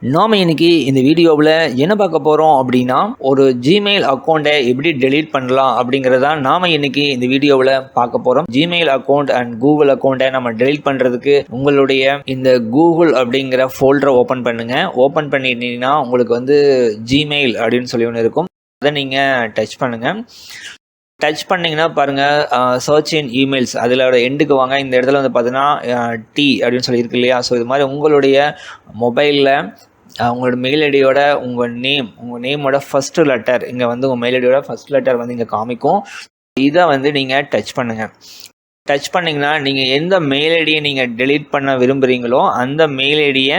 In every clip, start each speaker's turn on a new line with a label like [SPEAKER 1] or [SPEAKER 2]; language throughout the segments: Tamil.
[SPEAKER 1] நாம இன்னைக்கு இந்த வீடியோவில் என்ன பார்க்க போகிறோம் அப்படின்னா, ஒரு ஜிமெயில் அக்கௌண்ட்டை எப்படி டெலீட் பண்ணலாம் அப்படிங்கிறதா நாம் இன்னைக்கு இந்த வீடியோவில் பார்க்க போகிறோம். ஜிமெயில் அக்கௌண்ட் அண்ட் கூகுள் அக்கௌண்ட்டை நம்ம டெலீட் பண்ணுறதுக்கு உங்களுடைய இந்த கூகுள் அப்படிங்கிற ஃபோல்டரை ஓப்பன் பண்ணுங்கள். ஓப்பன் பண்ணிட்டீங்கன்னா உங்களுக்கு வந்து ஜிமெயில் அப்படின்னு சொல்லி ஒன்று இருக்கும். அதை நீங்கள் டச் பண்ணுங்கள். டச் பண்ணிங்கன்னா பாருங்கள், சர்ச் இன் இமெயில்ஸ் அதில் எண்டுக்கு வாங்க. இந்த இடத்துல வந்து பார்த்தீங்கன்னா டி அப்படின்னு சொல்லி இருக்கு இல்லையா? ஸோ இது மாதிரி உங்களுடைய மொபைலில் உங்களோட மெயில் ஐடியோட உங்கள் நேமோட ஃபஸ்ட்டு லெட்டர் இங்கே வந்து உங்கள் மெயில் ஐடியோட ஃபஸ்ட் லெட்டர் வந்து இங்கே காமிக்கும். இதை வந்து நீங்கள் டச் பண்ணுங்கள். டச் பண்ணிங்கன்னா நீங்கள் எந்த மெயில் ஐடியை நீங்கள் டெலீட் பண்ண விரும்புகிறீங்களோ அந்த மெயில் ஐடியை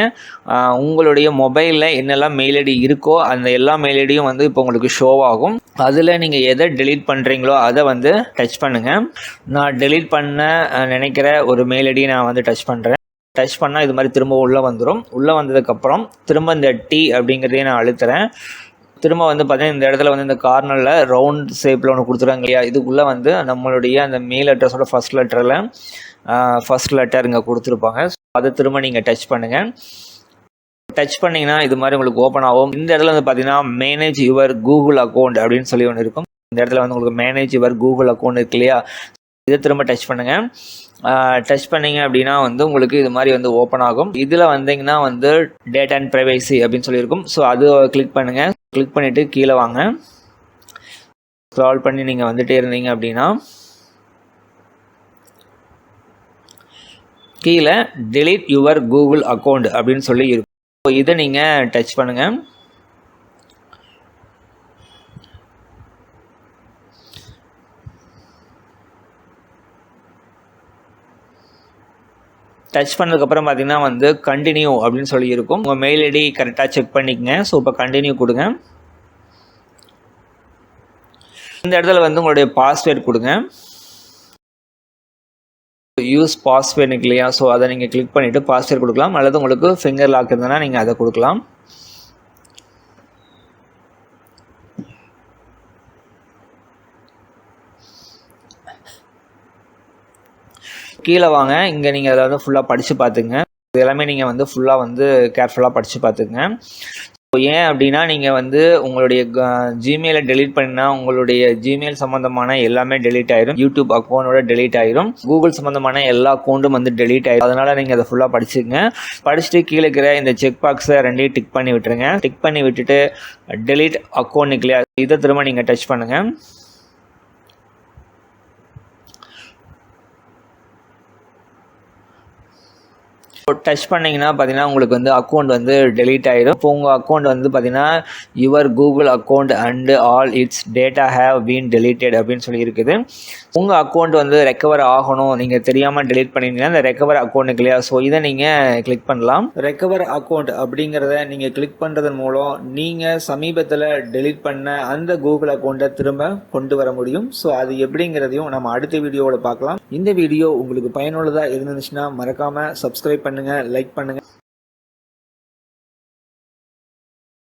[SPEAKER 1] உங்களுடைய மொபைலில் என்னெல்லாம் மெயில் ஐடி இருக்கோ அந்த எல்லா மெயில் ஐடியும் வந்து இப்போ உங்களுக்கு ஷோ ஆகும். அதில் நீங்கள் எதை டெலீட் பண்ணுறீங்களோ அதை வந்து டச் பண்ணுங்கள். நான் டெலீட் பண்ண நினைக்கிற ஒரு மெயில் ஐடியை நான் வந்து டச் பண்ணுறேன். டச் பண்ணால் இது மாதிரி திரும்ப உள்ளே வந்துடும். உள்ளே வந்ததுக்கப்புறம் திரும்ப இந்த டி அப்படிங்கிறதையும் நான் அழுத்துறேன். திரும்ப வந்து பார்த்தீங்கன்னா இந்த இடத்துல வந்து இந்த கார்னரில் ரவுண்ட் ஷேப்பில் ஒன்று கொடுத்துருவாங்க இல்லையா? இதுக்குள்ளே வந்து நம்மளுடைய அந்த மெயில் அட்ரஸோட ஃபஸ்ட் லெட்டர் இங்கே கொடுத்துருப்பாங்க. ஸோ அதை திரும்ப நீங்கள் டச் பண்ணுங்கள். டச் பண்ணிங்கன்னா இது மாதிரி உங்களுக்கு ஓப்பன் ஆகும். இந்த இடத்துல வந்து பார்த்தீங்கன்னா மேனேஜ் யுவர் கூகுள் அக்கௌண்ட் அப்படின்னு சொல்லி ஒன்று இருக்கும். இந்த இடத்துல வந்து உங்களுக்கு மேனேஜ் யுவர் கூகுள் அக்கௌண்ட் இருக்கு இல்லையா? இதை திரும்ப டச் பண்ணுங்கள். டச் பண்ணிங்க அப்படின்னா வந்து உங்களுக்கு இது மாதிரி வந்து ஓப்பன் ஆகும். இதில் வந்தீங்கன்னா வந்து டேட்டா அண்ட் ப்ரைவசி அப்படின்னு சொல்லியிருக்கும். ஸோ அது கிளிக் பண்ணுங்கள். கிளிக் பண்ணிவிட்டு கீழே வாங்க. ஸ்க்ரால் பண்ணி நீங்கள் வந்துகிட்டே இருந்தீங்க அப்படின்னா கீழே டெலீட் யுவர் கூகுள் அக்கௌண்ட் அப்படின்னு சொல்லி இருக்கும். ஸோ இதை நீங்கள் டச் பண்ணுங்கள். டச் பண்ணதுக்கப்புறம் பார்த்தீங்கன்னா வந்து கண்டினியூ அப்படின்னு சொல்லி இருக்கும். உங்கள் மெயில் ஐடி கரெக்டாக செக் பண்ணிக்கங்க. ஸோ இப்போ கண்டினியூ கொடுங்க. இந்த இடத்துல வந்து உங்களுடைய பாஸ்வேர்டு கொடுங்க. யூஸ் பாஸ்வேர்டு இருக்கு இல்லையா? ஸோ அதை நீங்கள் கிளிக் பண்ணிவிட்டு பாஸ்வேர்டு கொடுக்கலாம். அல்லது உங்களுக்கு ஃபிங்கர் லாக் இருந்ததுன்னா நீங்கள் அதை கொடுக்கலாம். கீழே வாங்க. இங்கே நீங்கள் அதை வந்து ஃபுல்லாக படித்து பார்த்துங்க. இது எல்லாமே நீங்கள் வந்து ஃபுல்லாக வந்து கேர்ஃபுல்லாக படித்து பார்த்துங்க. ஸோ ஏன் அப்படின்னா நீங்கள் வந்து உங்களுடைய ஜிமெயிலை டெலீட் பண்ணினா உங்களுடைய ஜிமெயில் சம்மந்தமான எல்லாமே டெலீட் ஆயிரும். யூடியூப் அக்கௌண்ட்டோட டெலீட் ஆயிரும். கூகுள் சம்மந்தமான எல்லா அக்கௌண்ட்டும் வந்து டெலீட் ஆயிரும். அதனால் நீங்கள் அதை ஃபுல்லாக படிச்சுங்க. படிச்சுட்டு கீழே இருக்கிற இந்த செக் பாக்ஸை ரெண்டையும் டிக் பண்ணி விட்டுருங்க. டிக் பண்ணி விட்டுட்டு டெலீட் அக்கௌண்ட் இல்லையா? இதை திரும்ப நீங்கள் டச் பண்ணுங்கள். டச் பண்ணிங்கன்னா பார்த்தீங்கன்னா உங்களுக்கு வந்து அக்கௌண்ட் வந்து டெலீட் ஆகிடும். இப்போ உங்கள் அக்கௌண்ட் வந்து பார்த்தீங்கன்னா your Google account and all it's data have been deleted அப்படின்னு சொல்லி இருக்குது. உங்கள் அக்கௌண்ட் வந்து ரெக்கவர் ஆகணும், நீங்கள் தெரியாமல் டெலீட் பண்ணிங்கன்னா அந்த ரெக்கவர் அக்கௌண்ட் இல்லையா? ஸோ இதை நீங்கள் கிளிக் பண்ணலாம். ரெக்கவர் அக்கௌண்ட் அப்படிங்கிறத நீங்கள் கிளிக் பண்ணுறதன் மூலம் நீங்கள் சமீபத்தில் டெலீட் பண்ண அந்த கூகுள் அக்கௌண்ட்டை திரும்ப கொண்டு வர முடியும். ஸோ அது எப்படிங்கிறதையும் நம்ம அடுத்த வீடியோவில் பார்க்கலாம். இந்த வீடியோ உங்களுக்கு பயனுள்ளதாக இருந்துச்சுன்னா மறக்காமல் சப்ஸ்கிரைப் பண்ணுங்கள், லைக் பண்ணுங்கள்.